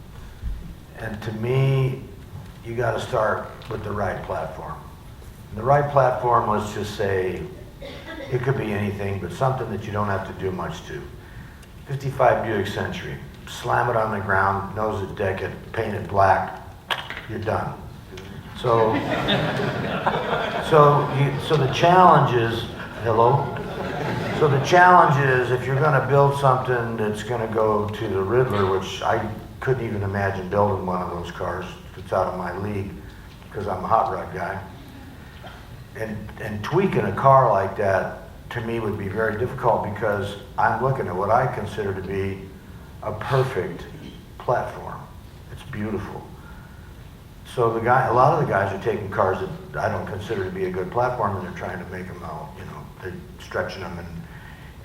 S3: And to me, you got to start with the right platform. And the right platform, let's just say, it could be anything, but something that you don't have to do much to. 55 Buick Century, slam it on the ground, nose it, deck it, paint it black, you're done. So the challenge is, hello? So the challenge is, if you're going to build something that's going to go to the Riddler, which I couldn't even imagine building one of those cars. It's out of my league because I'm a hot rod guy. And tweaking a car like that to me would be very difficult because I'm looking at what I consider to be a perfect platform. It's beautiful. So a lot of the guys are taking cars that I don't consider to be a good platform, and they're trying to make them all, you know, they're stretching them.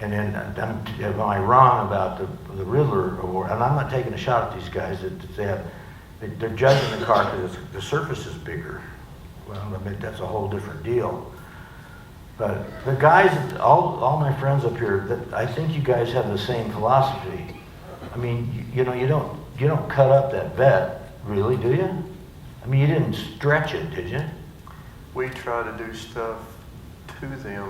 S3: And then, am I wrong about the Riddler Award? And I'm not taking a shot at these guys. They're judging the car because the surface is bigger. Well, I mean, that's a whole different deal. But the guys, all my friends up here, I think you guys have the same philosophy. I mean, you know, you don't cut up that vet, really, do you? I mean, you didn't stretch it, did you?
S5: We try to do stuff to them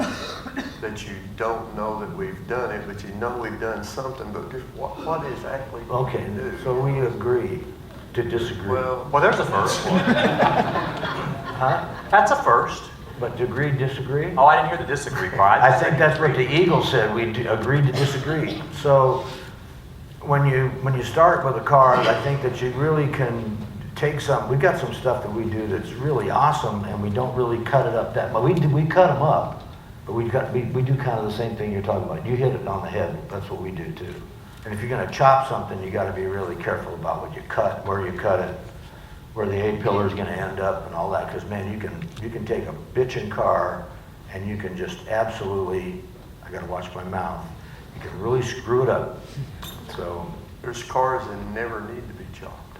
S5: that you don't know that we've done it, but you know we've done something, but just what exactly did
S3: Okay,
S5: we do?
S3: so we agree to disagree.
S5: Well,
S1: There's a first.
S3: Huh?
S1: That's a first.
S3: But agree, disagree?
S1: Oh, I didn't hear the disagree part.
S3: I think that's what the Eagle said, we agreed to disagree. So when you start with a car, I think that you really can take some, we've got some stuff that we do that's really awesome, and we don't really cut it up that much. We cut them up, but we do kind of the same thing you're talking about. You hit it on the head, that's what we do too. And if you're gonna chop something, you gotta be really careful about what you cut, where you cut it, where the A-pillar is gonna end up and all that, because man, you can take a bitchin' car and you can just absolutely, I gotta watch my mouth, you can really screw it up. So,
S5: there's cars that never need to be chopped.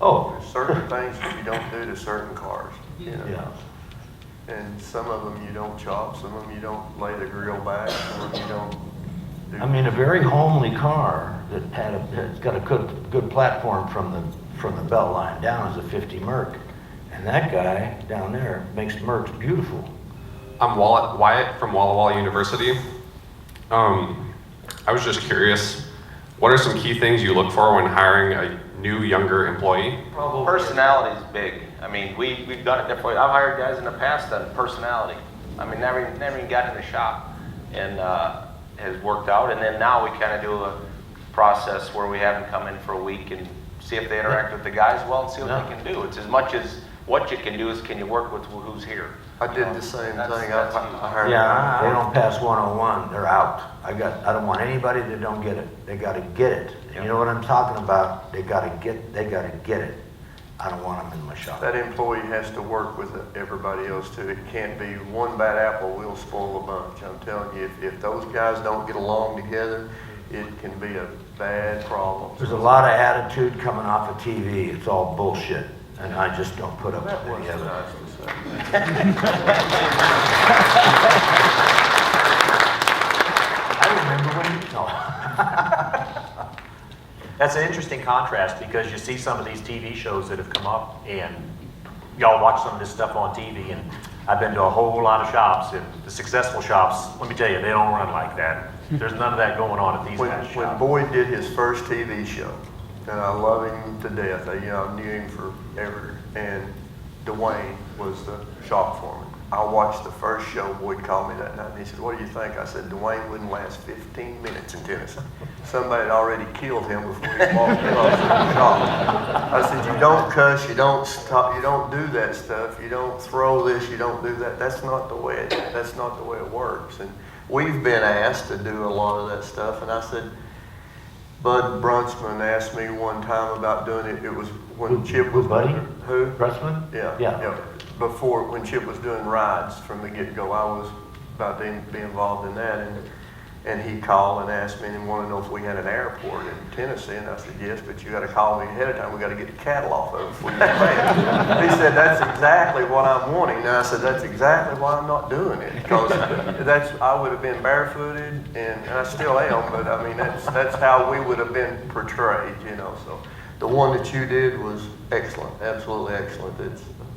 S3: oh,
S5: There's certain things that you don't do to certain cars, you know.
S3: yeah.
S5: And some of them you don't chop, some of them you don't lay the grill back, some of them you don't do.
S3: I mean, a very homely car that it's got a good platform from from the belt line down is a 50 Merc. And that guy down there makes Mercs beautiful.
S10: I'm Wyatt from Walla Walla University. I was just curious, what are some key things you look for when hiring a new, younger employee?
S6: Personality is big. I mean, we've done it differently. I've hired guys in the past on personality. I mean, never even got in the shop, and has worked out. And then now we kind of do a process where we have them come in for a week and see if they interact with the guys well and see what they can do. It's as much as what you can do is can you work with who's here.
S5: I did the same thing.
S6: That's
S5: I hired.
S3: Yeah, they don't pass 101, they're out. I don't want anybody that don't get it. They gotta get it. And you know what I'm talking about? They gotta get it. I don't want them in my shop.
S5: That employee has to work with everybody else too. It can't be one bad apple will spoil a bunch. I'm telling you, if those guys don't get along together, it can be a bad problem.
S3: There's a lot of attitude coming off of TV. It's all bullshit. And I just don't put up with any of it.
S5: Nice to say.
S3: I remember when, no.
S1: That's an interesting contrast because you see some of these TV shows that have come up and y'all watch some of this stuff on TV, and I've been to a whole lot of shops, and the successful shops, let me tell you, they don't run like that. There's none of that going on at these guys'
S5: When
S1: shops.
S5: Boyd did his first TV show, and I love him to death, I knew him forever, and Dwayne was the shop foreman. I watched the first show. Boyd called me that night and he said, "What do you think?" I said, "Dwayne wouldn't last 15 minutes in Tennessee. Somebody had already killed him before he walked across the shop." I said, "You don't cuss, you don't stop, you don't do that stuff, you don't throw this, you don't do that. That's not the way it works." And we've been asked to do a lot of that stuff, and I said, Bud Bruntsman asked me one time about doing it. It was when Chip was
S3: Buddy?
S5: Who?
S3: Brussman?
S5: Yeah. Before, when Chip was doing rides from the get-go, I was about to be involved in that, and he called and asked me and wanted to know if we had an airport in Tennessee, and I said, "Yes, but you gotta call me ahead of time. We gotta get the cattle off of it before you land." He said, "That's exactly what I'm wanting." And I said, "That's exactly why I'm not doing it, because I would have been barefooted, and I still am, but I mean, that's how we would have been portrayed, so. The one that you did was excellent, absolutely excellent.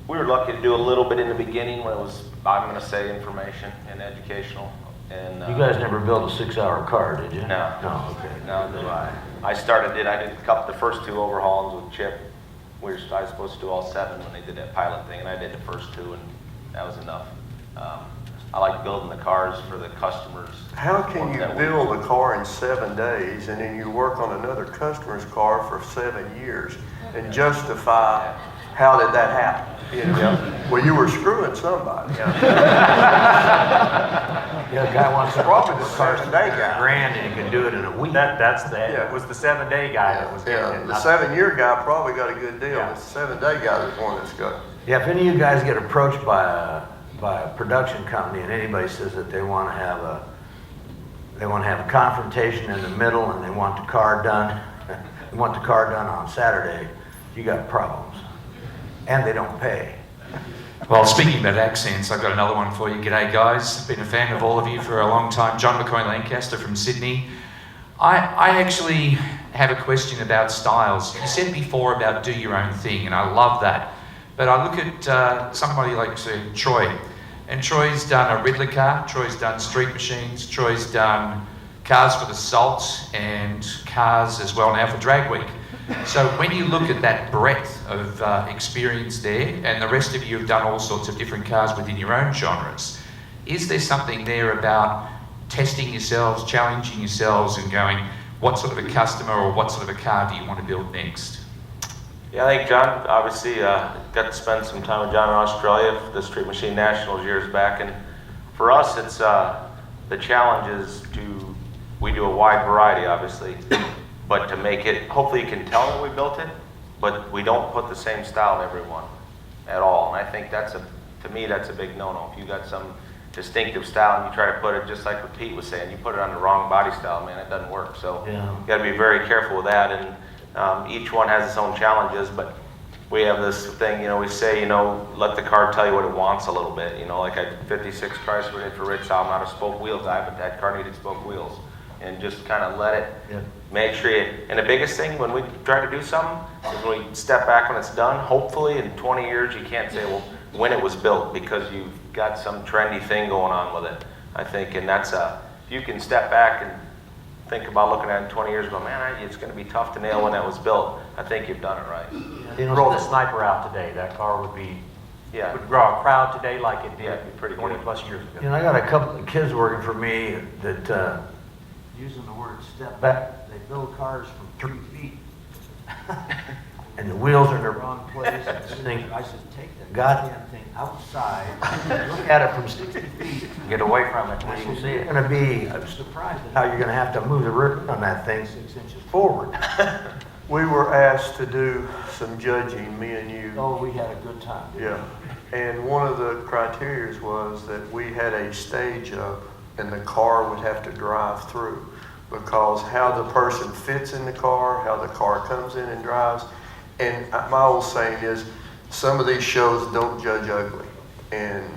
S6: We were lucky to do a little bit in the beginning when it was, I'm going to say, information and educational. And
S3: You guys never built a 6-hour car, did you?
S6: No.
S3: No, okay.
S6: No, I did the first 2 overhauls with Chip. I was supposed to do all 7 when they did that pilot thing, and I did the first 2, and that was enough. I like building the cars for the customers.
S5: How can you build a car in 7 days and then you work on another customer's car for 7 years and justify how did that happen? Well, you were screwing somebody.
S3: Yeah, a guy wants to
S5: Probably the 7-day guy.
S3: $1,000 and he can do it in a week.
S1: It was the 7-day guy that was getting
S5: Yeah,
S1: it.
S5: the
S1: not-
S5: 7-year guy probably got a good deal.
S1: Yeah.
S5: The 7-day guy is one that's got.
S3: Yeah, if any of you guys get approached by a production company and anybody says that they want to have a confrontation in the middle and they want the car done, on Saturday, you got problems. And they don't pay.
S11: Well, speaking about accents, I've got another one for you. G'day, guys. Been a fan of all of you for a long time. John McCoy Lancaster from Sydney. I actually have a question about styles. You said before about do your own thing, and I love that. But I look at somebody like, say, Troy. And Troy's done a Ridley car. Troy's done street machines. Troy's done cars for the Salts and cars as well now for Drag Week. So when you look at that breadth of experience there, and the rest of you have done all sorts of different cars within your own genres, is there something there about testing yourselves, challenging yourselves, and going, what sort of a customer or what sort of a car do you want to build next?
S6: Yeah, I think John, obviously, got to spend some time with John in Australia for the Street Machine Nationals years back, and for us, it's the challenge is we do a wide variety, obviously, but to make it, hopefully you can tell that we built it, but we don't put the same style in everyone at all, and I think to me, that's a big no-no. If you got some distinctive style and you try to put it, just like what Pete was saying, you put it on the wrong body style, man, it doesn't work. So you got to be very careful with that, and each one has its own challenges, but we have this thing, we say, let the car tell you what it wants a little bit. Like I 56 Chrysler did for Rich, I'm not a spoke wheel guy, but that car needed spoke wheels. And just kind of let it make sure and the biggest thing when we try to do something is when we step back when it's done, hopefully in 20 years you can't say, well, when it was built, because you've got some trendy thing going on with it, I think. And that's if you can step back and think about looking at it in 20 years and go, man, it's going to be tough to nail when that was built, I think you've done it right.
S1: If you roll the sniper out today, that car would
S6: Yeah.
S1: draw a crowd today like it
S6: Yeah,
S1: did
S6: it'd be pretty
S1: 20
S6: good.
S1: plus years ago.
S3: You know, I got a couple of kids working for me that, using the word step back, they build cars from 3 feet. And the wheels are in the wrong place. I said, take the goddamn thing outside, look at it from 60 feet.
S4: Get away from it where you can see
S3: You're
S4: it.
S3: gonna be surprised at how you're gonna have to move the ribbon on that thing 6 inches forward.
S5: We were asked to do some judging, me and you.
S3: Oh, we had a good time.
S5: Yeah, and one of the criterias was that we had a stage up and the car would have to drive through, because how the person fits in the car, how the car comes in and drives. And my old saying is, some of these shows don't judge ugly, and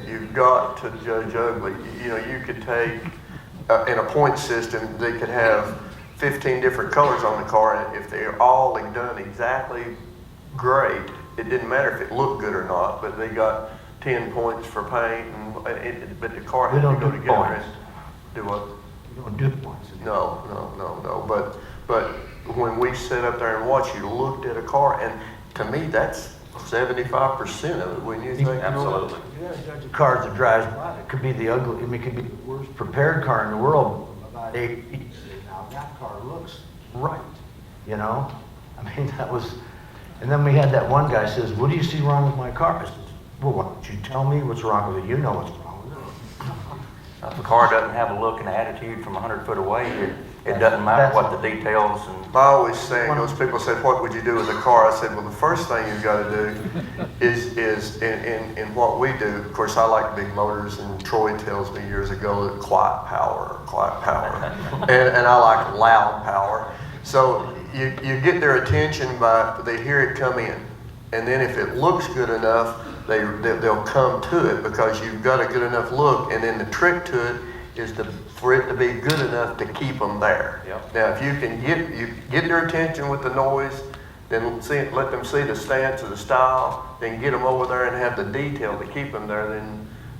S5: you've got to judge ugly. You know, you could take, in a point system, they could have 15 different colors on the car, and if they're all done exactly great, it didn't matter if it looked good or not, but they got 10 points for paint, but the car
S3: We
S5: had to
S3: don't
S5: go
S3: do
S5: together
S3: points.
S5: and do what?
S3: You don't do points.
S5: No, but when we sat up there and watched, you looked at a car, and to me, that's 75% of it, when you think.
S6: Absolutely.
S3: You gotta judge a car that drives by. It could be the ugly, I mean, it could be the worst prepared car in the world, about 8 feet. Now, that car looks right, you know? I mean, that was, and then we had that one guy says, what do you see wrong with my car? I said, well, why don't you tell me what's wrong with it? You know what's wrong with it.
S4: If a car doesn't have a look and attitude from 100 foot away, it doesn't matter what the details and.
S5: I always say, those people said, what would you do with a car? I said, well, the first thing you've got to do is in what we do, of course, I like big motors, and Troy tells me years ago that quiet power, and I like loud power. So you get their attention by, they hear it come in, and then if it looks good enough, they'll come to it, because you've got a good enough look, and then the trick to it is for it to be good enough to keep them there.
S6: Yep.
S5: Now, if you can get their attention with the noise, then let them see the stance or the style, then get them over there and have the detail to keep them there,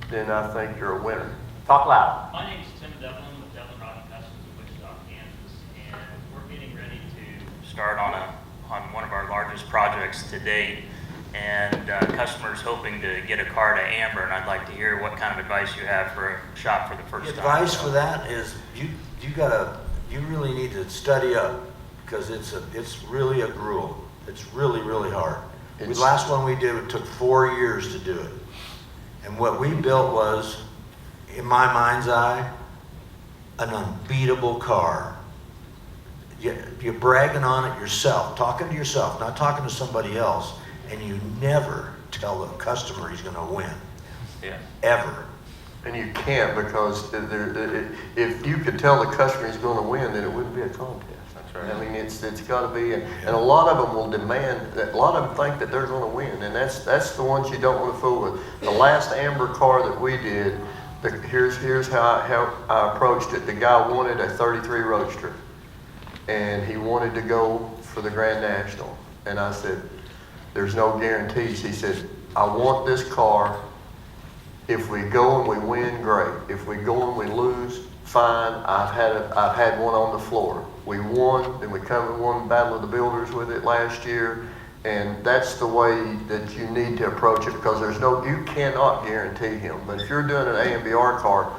S5: then I think you're a winner.
S1: Talk loud.
S12: My name's Tim Devlin with Devlin Rock Customs in Wichita, Kansas, and we're getting ready to start on one of our largest projects to date. And customers hoping to get a car to Amber, and I'd like to hear what kind of advice you have for a shop for the first time.
S3: Advice for that is you really need to study up, because it's really a gruel. It's really, really hard. The last one we did, it took 4 years to do it. And what we built was, in my mind's eye, an unbeatable car. You're bragging on it yourself, talking to yourself, not talking to somebody else, and you never tell the customer he's gonna win.
S6: Yeah.
S3: Ever.
S5: And you can't, because if you could tell the customer he's going to win, then it wouldn't be a contest.
S6: That's right.
S5: I mean, it's got to be, and a lot of them will demand that. A lot of them think that they're going to win, and that's the ones you don't want to fool with. The last Amber car that we did, here's how I approached it. The guy wanted a 33 Roadster, and he wanted to go for the Grand National, and I said, there's no guarantees. He said, I want this car. If we go and we win, great. If we go and we lose, fine. I've had one on the floor. We won, then we come and won Battle of the Builders with it last year, and that's the way that you need to approach it, because you cannot guarantee him. But if you're doing an AMBR car,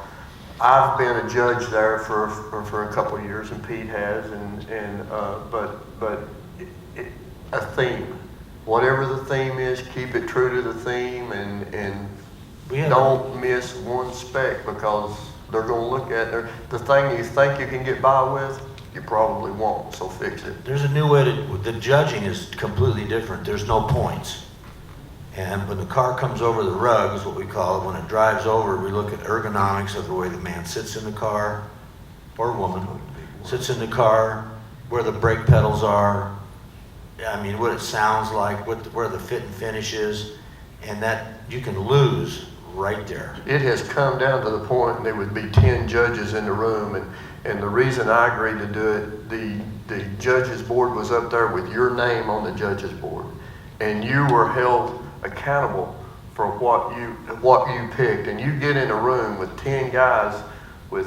S5: I've been a judge there for a couple of years, and Pete has, but a theme. Whatever the theme is, keep it true to the theme, and don't miss one spec, because they're going to look at the thing you think you can get by with, you probably won't, so fix it.
S3: There's a new way the judging is completely different. There's no points. And when the car comes over the rug, is what we call it, when it drives over, we look at ergonomics of the way the man sits in the car, or woman, sits in the car, where the brake pedals are, I mean, what it sounds like, where the fit and finish is, and that you can lose right there.
S5: It has come down to the point there would be 10 judges in the room, and the reason I agreed to do it, the judges board was up there with your name on the judges board, and you were held accountable for what you picked, and you get in a room with 10 guys with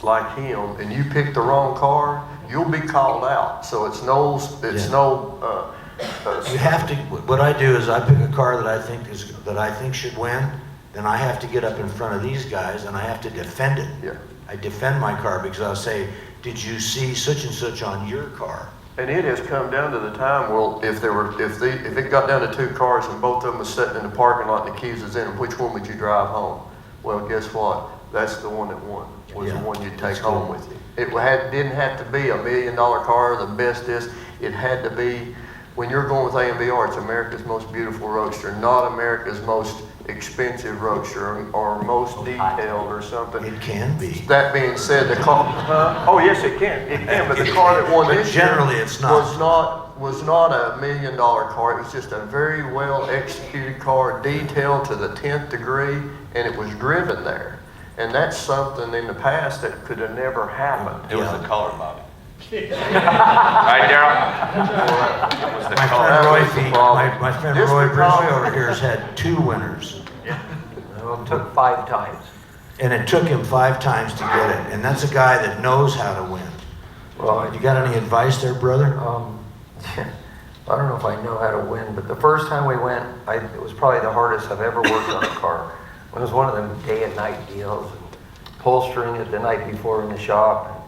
S5: like him, and you pick the wrong car, you'll be called out. So it's no.
S3: You have to, what I do is I pick a car that I think should win, then I have to get up in front of these guys and I have to defend it.
S5: Yeah.
S3: I defend my car because I'll say, did you see such and such on your car?
S5: And it has come down to the time, well, if it got down to 2 cars and both of them was sitting in the parking lot and the keys was in them, which one would you drive home? Well, guess what? That's the one that won, was the one you'd take home with you. It didn't have to be $1 million car, the bestest. It had to be, when you're going with AMBR, it's America's most beautiful roadster, not America's most expensive roadster or most detailed or something.
S3: It can be.
S5: That being said, the car, oh yes, it can, but the car that won
S3: But
S5: this year
S3: generally it's not.
S5: was not a $1 million car. It was just a very well executed car, detailed to the 10th degree, and it was driven there. And that's something in the past that could have never happened.
S6: It was the color, Bobby. Right, Daryl?
S3: My friend Roy,
S5: was the problem.
S3: my friend
S5: Just
S3: Roy
S5: because-
S3: Brisby over here has had 2 winners.
S2: Well, it took 5 times.
S3: And it took him 5 times to get it. And that's a guy that knows how to win.
S2: Well,
S3: You got any advice there, brother?
S2: I don't know if I know how to win, but the first time we went, it was probably the hardest I've ever worked on a car. It was one of them day and night deals, and upholstering it the night before in the shop.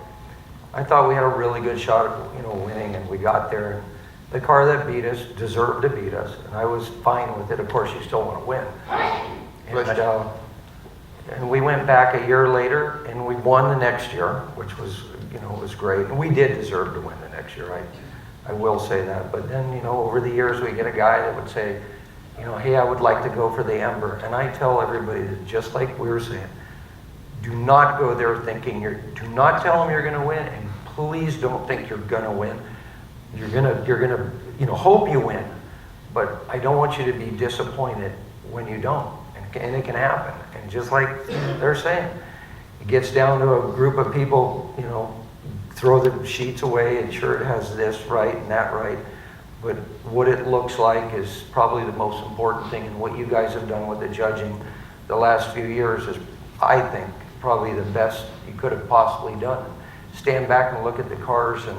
S2: I thought we had a really good shot at, winning, and we got there. And the car that beat us deserved to beat us, and I was fine with it. Of course, you still want to win. And we went back a year later, and we won the next year, which was, was great. And we did deserve to win the next year. I will say that. But then, over the years, we get a guy that would say, hey, I would like to go for the Ember. And I tell everybody that, just like we were saying, do not go there thinking do not tell them you're going to win, and please don't think you're going to win. You're gonna, hope you win, but I don't want you to be disappointed when you don't, and it can happen. And just like they're saying, it gets down to a group of people, throw the sheets away, and sure it has this right and that right, but what it looks like is probably the most important thing, and what you guys have done with the judging the last few years is, I think, probably the best you could have possibly done. Stand back and look at the cars, and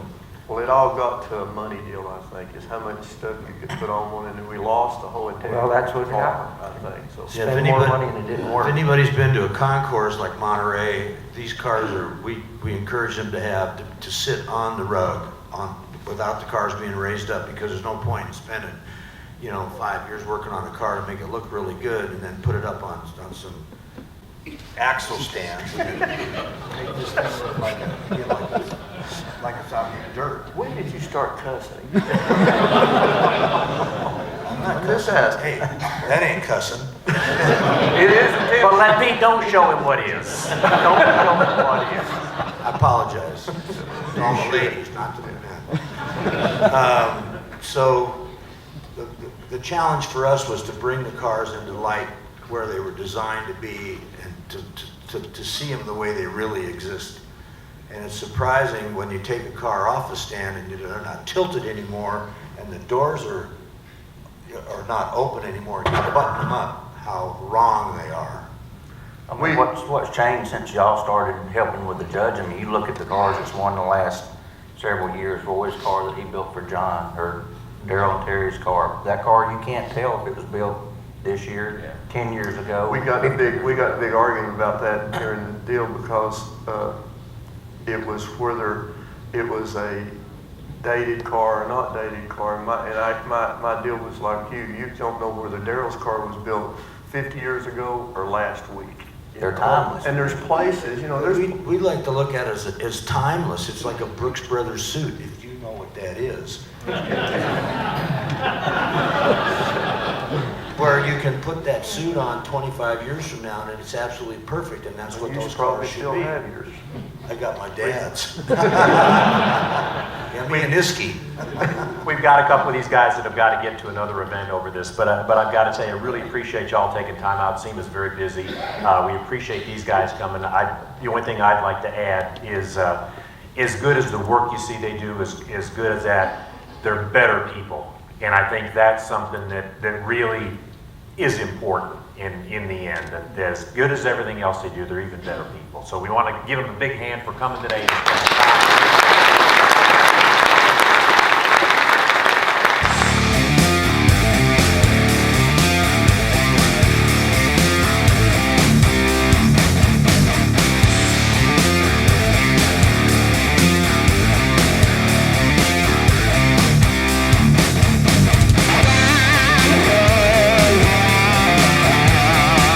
S5: Well, it all got to a money deal, I think, is how much stuff you could put on one, and then we lost the whole entire.
S2: Well, that's what
S5: car,
S2: happened.
S5: I think, so.
S3: Yeah,
S2: spend more money and it didn't work.
S3: If anybody's been to a concourse like Monterey, these cars we encourage them to sit on the rug without the cars being raised up, because there's no point in spending, 5 years working on a car to make it look really good and then put it up on some axle stands and make this thing look like it's out in the dirt.
S5: When did you start cussing?
S3: I'm not cussing. Hey, that ain't cussing.
S5: It is.
S1: But let Pete, don't show him what is. Don't show him what is.
S3: I apologize to all the ladies, not to the men. So the challenge for us was to bring the cars into light where they were designed to be, and to see them the way they really exist. And it's surprising when you take a car off the stand and they're not tilted anymore, and the doors are not open anymore, and you button them up, how wrong they are.
S4: I mean, what's changed since y'all started helping with the judge? I mean, you look at the cars that's won the last several years. Roy's car that he built for John, or Daryl and Terry's car. That car, you can't tell if it was built this year, 10 years ago.
S5: We got a big argument about that during the deal, because it was whether it was a dated car or not dated car. My deal was like you don't know whether Daryl's car was built 50 years ago or last week.
S4: They're timeless.
S5: And there's places,
S3: We like to look at it as timeless. It's like a Brooks Brothers suit, if you know what that is. Where you can put that suit on 25 years from now and it's absolutely perfect, and that's what
S5: you
S3: those
S5: probably
S3: cars should
S5: still
S3: be.
S5: have yours.
S3: I got my dad's. Yeah, me and Iski.
S1: We've got a couple of these guys that have got to get to another event over this, but I've got to say, I really appreciate y'all taking time out. SEMA's very busy. We appreciate these guys coming. The only thing I'd like to add is, as good as the work you see they do, as good as that, they're better people. And I think that's something that really is important in the end. And as good as everything else they do, they're even better people. So we want to give them a big hand for coming today and spending time.